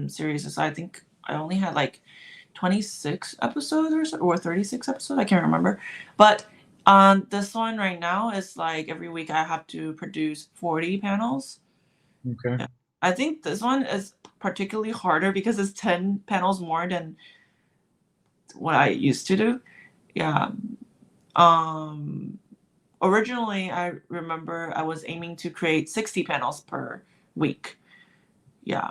series. So I think I only had like 26 episodes or 36 episodes. I can't remember. But this one right now is like every week I have to produce 40 panels. Okay. Yeah. I think this one is particularly harder because it's 10 panels more than what I used to do. Yeah. Originally, I remember I was aiming to create 60 panels per week. Yeah.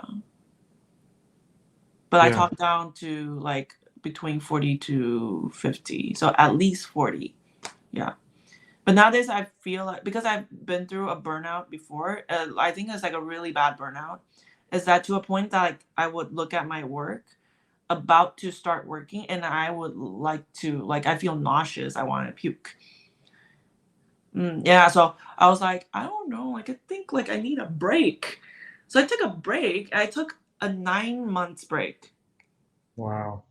But I Yeah. talked down to like between 40 to 50. So at least 40. Yeah. But nowadays I feel like, because I've been through a burnout before, I think it's like a really bad burnout, is that to a point that like I would look at my work about to start working and I would like to, like, I feel nauseous. I want to puke. Yeah, so I was like, I don't know, like I think like I need a break. So I took a break. I took a 9 months break Wow.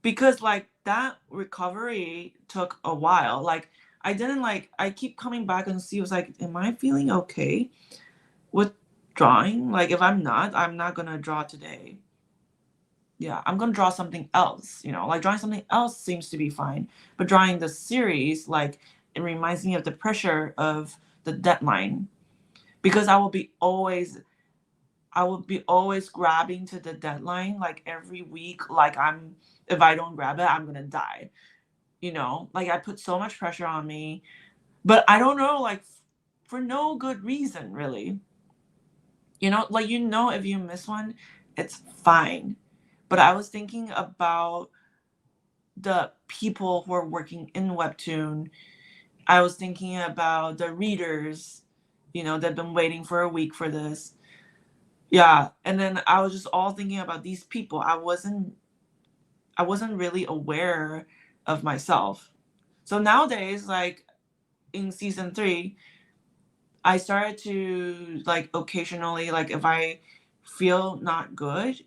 because like that recovery took a while. Like I didn't like, I keep coming back and see, was like, am I feeling okay with drawing? Like if I'm not gonna draw today. Yeah, I'm gonna draw something else, you know, like drawing something else seems to be fine. But drawing the series, like it reminds me of the pressure of the deadline. Because I will be always grabbing to the deadline like every week, like I'm, if I don't grab it, I'm gonna die. You know, like I put so much pressure on me, but I don't know, like for no good reason really. You know, like, you know, if you miss one, it's fine. But I was thinking about the people who are working in Webtoon. I was thinking about the readers, you know, they've been waiting for a week for this. Yeah. And then I was just all thinking about these people. I wasn't really aware of myself. So nowadays, like in season 3, I started to like occasionally, like if I feel not good,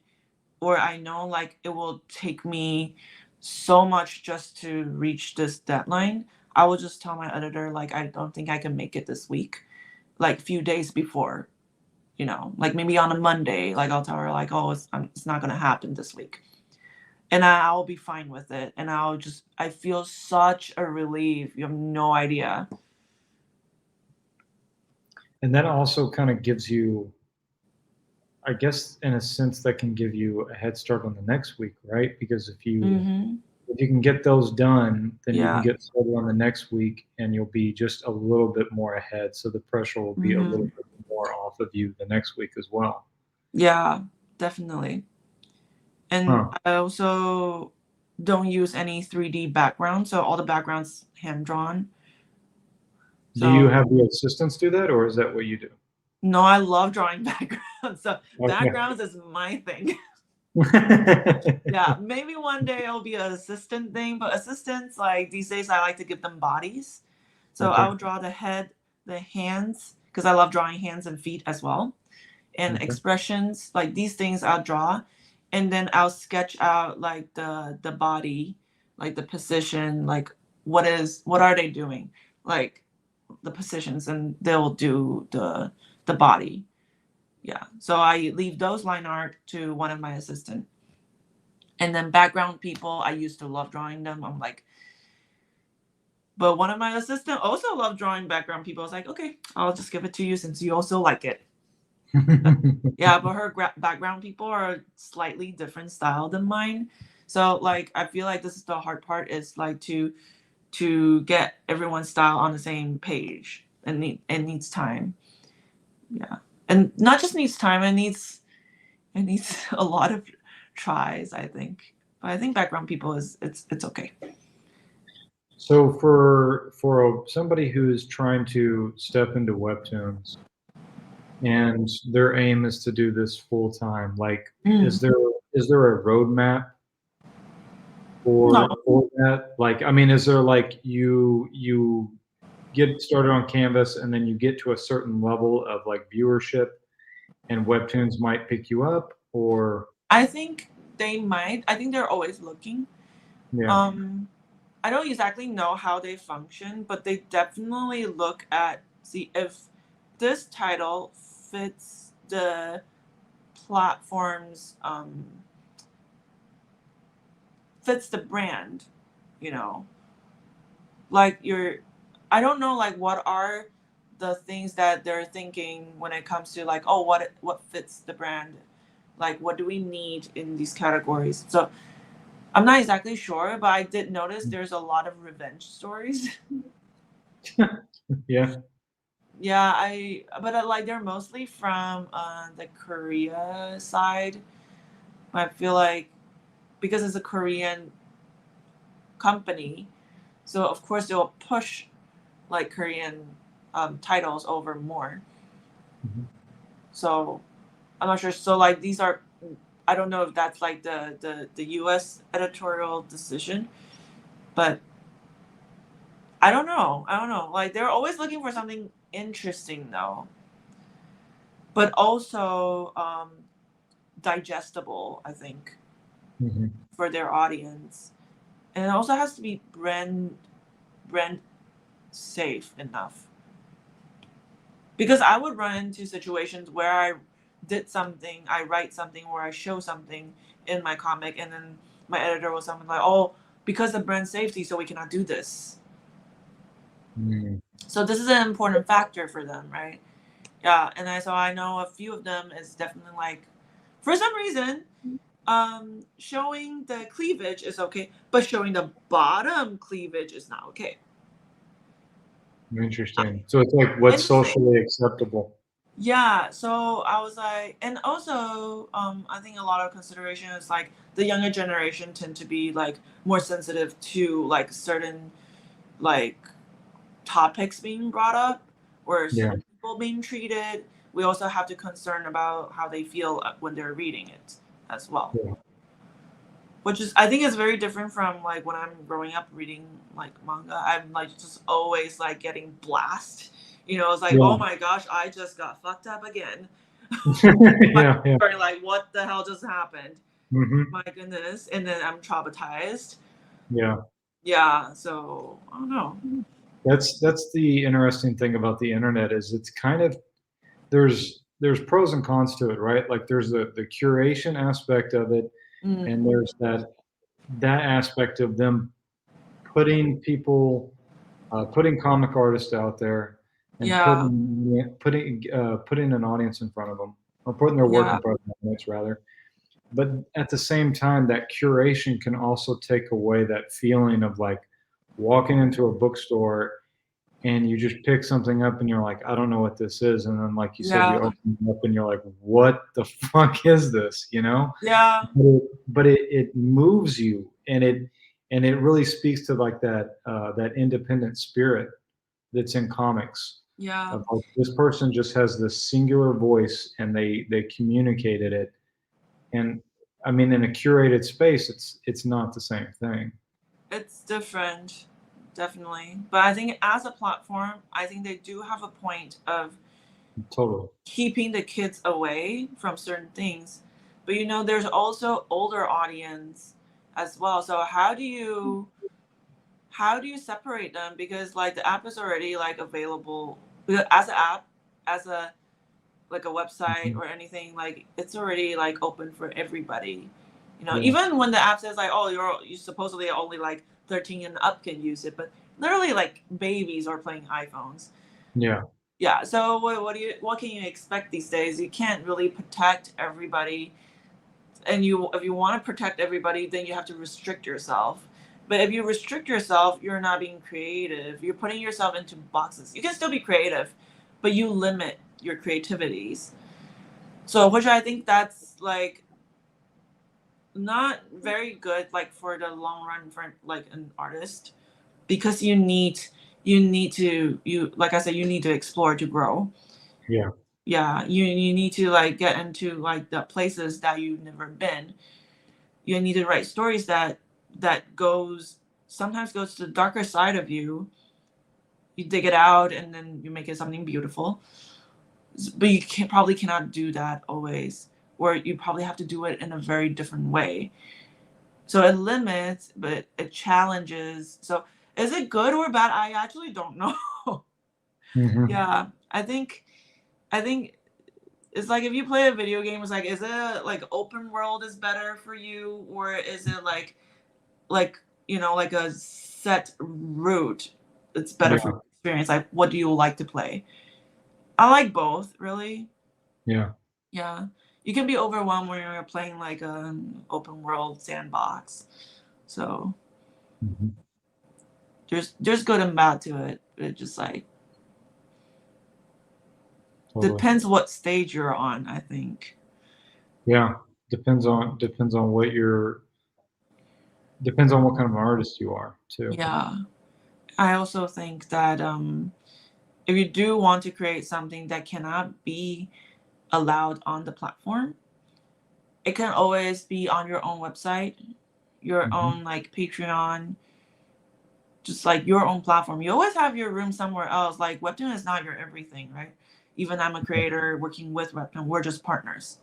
or I know like it will take me so much just to reach this deadline, I will just tell my editor like I don't think I can make it this week, like few days before, you know, like maybe on a Monday, like I'll tell her like, oh, it's not gonna happen this week, and I'll be fine with it, and I feel such a relief. You have no idea. And that also kind of gives you, I guess, in a sense, that can give you a head start on the next week, right? Because Mm-hmm. if you can get those done, then you can Yeah. get started on the next week, and you'll be just a little bit more ahead. So the pressure will be a little Mm-hmm. bit more off of you the next week as well. Yeah, definitely. And Huh. I also don't use any 3D background, so all the backgrounds hand drawn. Do you So have the assistants do that, or is that what you do? no, I love drawing backgrounds. So Okay. backgrounds is my thing. Yeah, maybe one day it'll be an assistant thing, but assistants, like these days I like to give them bodies. So I Okay. will draw the head, the hands, because I love drawing hands and feet as well. And Okay. expressions, like these things I'll draw. And then I'll sketch out like the body, like the position, like what are they doing? Like the positions, and they'll do the body. Yeah. So I leave those line art to one of my assistants. And then background people, I used to love drawing them. I'm like, but one of my assistants also loved drawing background people. I was like, okay, I'll just give it to you since you also like it. Yeah, but her background people are slightly different style than mine. So like, I feel like this is the hard part, is like to get everyone's style on the same page, and it needs time. Yeah, and not just needs time, it needs a lot of tries, I think. But I think background people is it's okay. So for somebody who's trying to step into webtoons and their aim is to do this full time, like Mm. is there a roadmap No, for that? Like, I mean, is there like you get started on Canvas and then you get to a certain level of like viewership and webtoons might pick you up, or I think they might. I think they're always looking. yeah. Um, I don't exactly know how they function, but they definitely look at, see if this title fits the platform's fits the brand, you know. Like you're, I don't know, like what are the things that they're thinking when it comes to like, oh, what fits the brand. Like, what do we need in these categories? So I'm not exactly sure, but I did notice there's a lot of revenge stories. Yeah. Yeah, but like they're mostly from the Korea side. I feel like because it's a Korean company, so of course they'll push like Korean titles over more. Mhm. So I'm not sure. So like these are, I don't know if that's like the U.S. editorial decision, but I don't know. I don't know. Like they're always looking for something interesting though, but also digestible. I think Mhm. for their audience, and it also has to be brand safe enough. Because I would run into situations where I did something, I write something, or I show something in my comic, and then my editor was something like, "Oh, because of brand safety, so we cannot do this." Mm. So this is an important factor for them, right? Yeah, and so I know a few of them is definitely like, for some reason, showing the cleavage is okay, but showing the bottom cleavage is not okay. Interesting. So it's like what's Interesting. socially acceptable. Yeah, so I was like, and also, I think a lot of consideration is like the younger generation tend to be like more sensitive to like certain like topics being brought up or Yeah. certain people being treated. We also have to concern about how they feel when they're reading it as well, Yeah. which is I think is very different from like when I'm growing up reading like manga. I'm like just always like getting blast. You know, it's like, oh Yeah. my gosh, I just got fucked up again. Yeah. Yeah. Or like, what the hell just happened? Hmm. My goodness. And then I'm traumatized. Yeah. Yeah, so I don't know. That's the interesting thing about the internet is it's kind of there's pros and cons to it, right? Like there's the curation aspect of it, and Mm, there's that aspect of them putting people putting comic artists out there and yeah, putting an audience in front of them or putting their work yeah, in front of them, rather. But at the same time, that curation can also take away that feeling of like walking into a bookstore and you just pick something up and you're like, I don't know what this is. And then, like you said, you yeah, open it up and you're like, what the fuck is this? You know? yeah, But it moves you and it really speaks to like that independent spirit that's in comics yeah, of like this person just has this singular voice and they communicated it. And I mean, in a curated space, it's not the same thing. it's different, definitely. But I think as a platform, I think they do have a point of Totally. keeping the kids away from certain things. But you know, there's also older audience as well. So how do you separate them? Because like the app is already like available as an app, as a like a website Mhm. or anything, like it's already like open for everybody. You know, Yeah. even when the app says like, oh, you supposedly only like 13 and up can use it, but literally like babies are playing iPhones. Yeah. Yeah, so what can you expect these days? You can't really protect everybody, and if you want to protect everybody, then you have to restrict yourself. But if you restrict yourself, you're not being creative. You're putting yourself into boxes. You can still be creative, but you limit your creativities. So, which I think that's like not very good, like for the long run for like an artist, because you need to you like I said, you need to explore to grow. Yeah. Yeah, you need to like get into like the places that you've never been. You need to write stories that sometimes goes to the darker side of you. You dig it out and then you make it something beautiful. But you probably cannot do that always, or you probably have to do it in a very different way. So it limits, but it challenges. So is it good or bad? I actually don't know. Hmm. Yeah, I think it's like if you play a video game, it's like is it like open world is better for you, or is it like like a set route? It's better for Yeah. your experience. Like, what do you like to play? I like both, really. Yeah. Yeah, you can be overwhelmed when you're playing like an open world sandbox. So Mhm. there's good and bad to it. It just like Totally. depends what stage you're on, I think. Yeah. Depends on depends on what kind of artist you are too. Yeah. I also think that if you do want to create something that cannot be allowed on the platform, it can always be on your own website, your Mhm. own like Patreon, just like your own platform. You always have your room somewhere else. Like Webtoon is not your everything, right? Even I'm a creator working with Webtoon, we're just partners.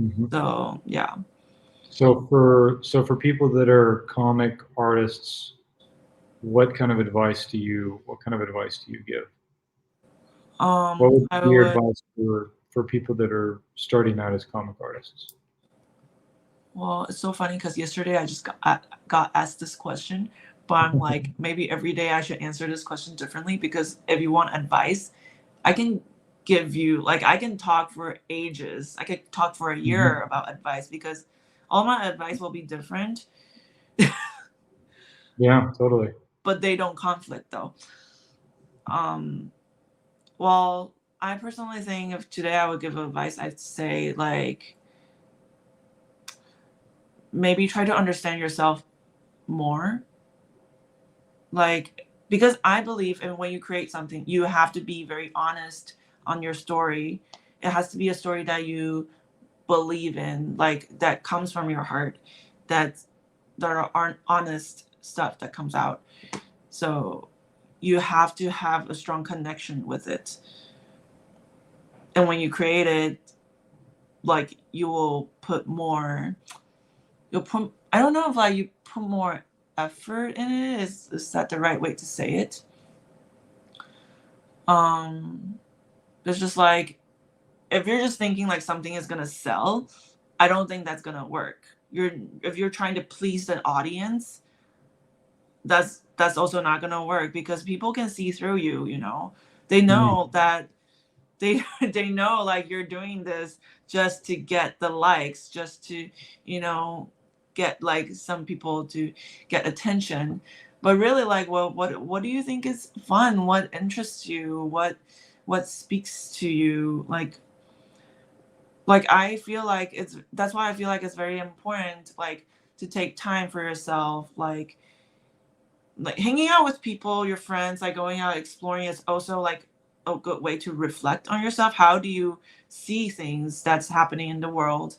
Mhm. So yeah. So for people that are comic artists, what kind of advice do you give? What would I be your would advice for people that are starting out as comic artists? well, it's so funny because yesterday I got asked this question, but I'm like, maybe every day I should answer this question differently because if you want advice, I can give you like I can talk for ages. I could talk for a Mhm. year about advice because all my advice will be different, Yeah, totally. but they don't conflict though. Um, well, I personally think if today I would give advice, I'd say like maybe try to understand yourself more. Like because I believe in when you create something, you have to be very honest on your story. It has to be a story that you believe in, like that comes from your heart, that aren't honest stuff that comes out. So you have to have a strong connection with it. And when you create it, like you will put more you'll put I don't know if like you put more effort in it. Is that the right way to say it? Um it's just like if you're just thinking like something is gonna sell, I don't think that's gonna work. You're if you're trying to please the audience, that's also not gonna work because people can see through you, you know. They Mm. know that they know like you're doing this just to get the likes, just to, you know, get like some people to get attention. But really like well what do you think is fun? What interests you? What speaks to you? Like I feel like it's that's why I feel like it's very important like to take time for yourself, like hanging out with people, your friends, like going out exploring is also like a good way to reflect on yourself. How do you see things that's happening in the world?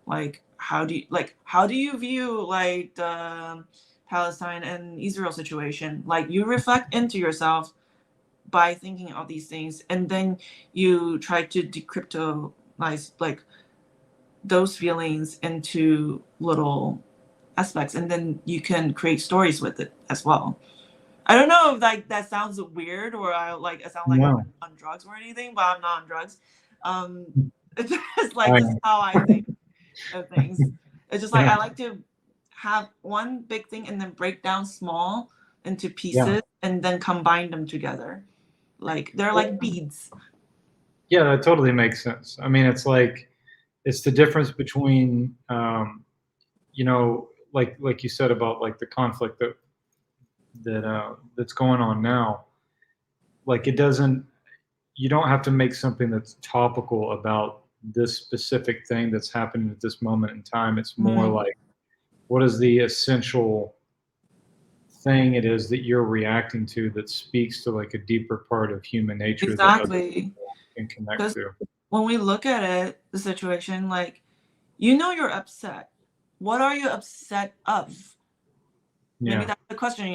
Like how do you view like the Palestine and Israel situation? Like you reflect into yourself by thinking of these things and then you try to decryptolize like those feelings into little aspects and then you can create stories with it as well. I don't know if like that sounds weird or I sound like I'm No. on drugs or anything, but I'm not on drugs. Um, it's just like I this is how I think of things. It's just like yeah, I like to have one big thing and then break down small into yeah. pieces and then combine them together. Like they're like beads. Yeah, that totally makes sense. I mean, it's the difference between like you said about like the conflict that's going on now. Like it doesn't you don't have to make something that's topical about this specific thing that's happening at this moment in time. It's more Mm, like what is the essential thing it is that you're reacting to that speaks to like a deeper part of human nature that other exactly. people can connect Because to. when we look at it, the situation, like you know you're upset. What are you upset of? Maybe Yeah. that's the question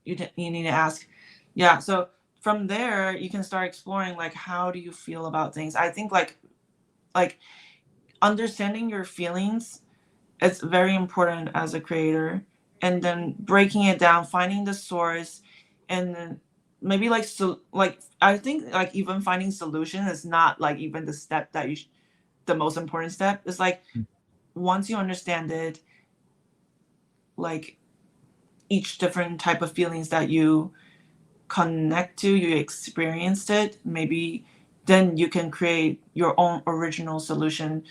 you need to ask. Yeah, so from there you can start exploring like how do you feel about things. I think like understanding your feelings is very important as a creator and then breaking it down, finding the source and then maybe like so like I think like even finding solution is not like even the step that the most important step. It's like once you understand it, like each different type of feelings that you connect to, you experienced it, maybe then you can create your own original solution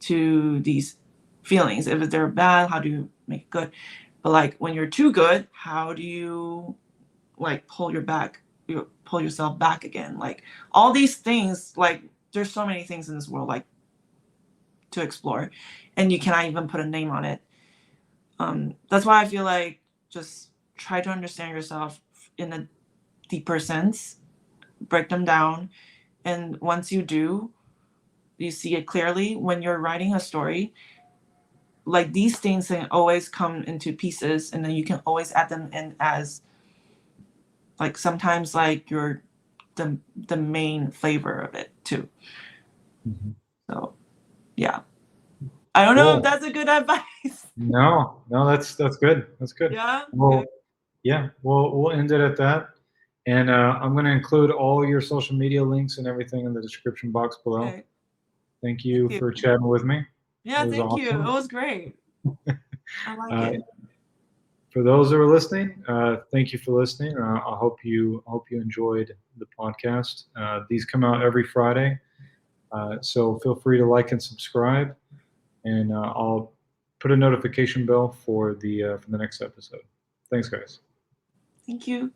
to these feelings. If they're bad, how do you make it good? But like when you're too good, how do you like pull yourself back again? Like all these things, like there's so many things in this world like to explore, and you cannot even put a name on it. That's why I feel like just try to understand yourself in a deeper sense, break them down, and once you do, you see it clearly. When you're writing a story, like these things can always come into pieces, and then you can always add them in as like sometimes like you're the main flavor of it too. Mhm. So yeah, I don't know if Cool. that's a good advice. No, that's good. That's good. Yeah. Well, Okay. yeah, we'll end it at that. And I'm going to include all your social media links and everything in the description box below. Okay. Thank you Thank for you. chatting with me. Yeah, It was thank you. It awesome. was great. I like Uh, it. for those that are listening, thank you for listening. I hope you enjoyed the podcast. These come out every Friday, so feel free to like and subscribe, and I'll put a notification bell for the next episode. Thanks, guys. Thank you.